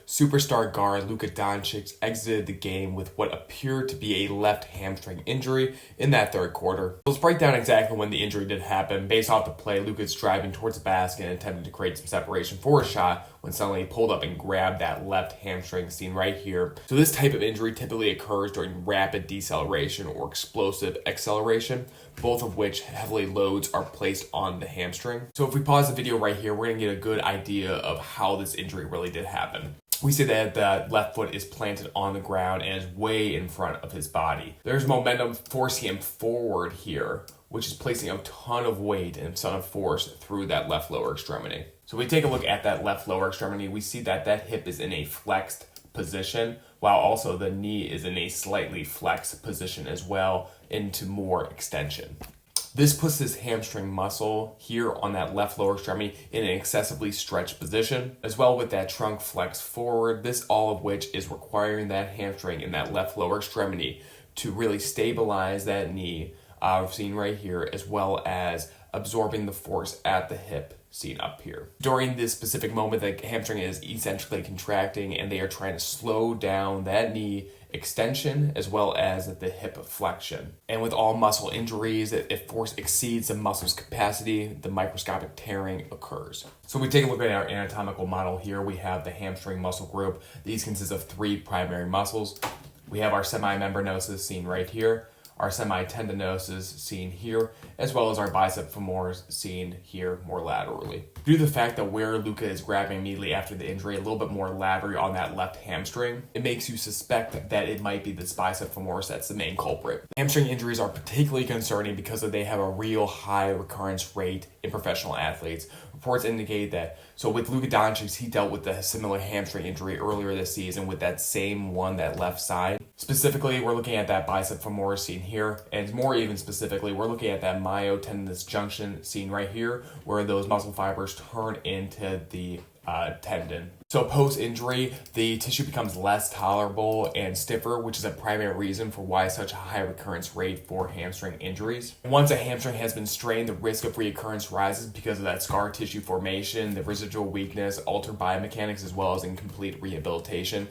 superstar guard Luka Doncic exited the game with what appeared to be a left hamstring injury in that third quarter. Let's break down exactly when the injury did happen. Based off the play, Luka's driving towards the basket and attempted to create some separation for a shot when suddenly he pulled up and grabbed that left hamstring seen right here. So this type of injury typically occurs during rapid deceleration or explosive acceleration, both of which heavily loads are placed on the hamstring. So if we pause the video right here, we're going to get a good idea of how this injury really did happen. We see that the left foot is planted on the ground and is way in front of his body. There's momentum forcing him forward here, which is placing a ton of weight and a ton of force through that left lower extremity. So we take a look at that left lower extremity, we see that that hip is in a flexed position, while also the knee is in a slightly flexed position as well into more extension. This puts his hamstring muscle here on that left lower extremity in an excessively stretched position, as well with that trunk flex forward, this all of which is requiring that hamstring in that left lower extremity to really stabilize that knee, seen right here, as well as absorbing the force at the hip seen up here. During this specific moment, the hamstring is essentially contracting and they are trying to slow down that knee extension as well as the hip flexion. And with all muscle injuries, if force exceeds the muscle's capacity, the microscopic tearing occurs. So we take a look at our anatomical model here. We have the hamstring muscle group. These consist of three primary muscles. We have our semimembranosus seen right here, our semitendinosus seen here, as well as our bicep femoris seen here more laterally. Due to the fact that where Luka is grabbing immediately after the injury, a little bit more laterally on that left hamstring, it makes you suspect that it might be this bicep femoris that's the main culprit. Hamstring injuries are particularly concerning because they have a real high recurrence rate in professional athletes. Reports indicate that, so with Luka Doncic, he dealt with a similar hamstring injury earlier this season with that same one, that left side. Specifically, we're looking at that bicep femoris seen here, and more even specifically, we're looking at that myotendinous junction seen right here, where those muscle fibers turn into the tendon. So post-injury, the tissue becomes less tolerable and stiffer, which is a primary reason for why such a high recurrence rate for hamstring injuries. Once a hamstring has been strained, the risk of reoccurrence rises because of that scar tissue formation, the residual weakness, altered biomechanics, as well as incomplete rehabilitation.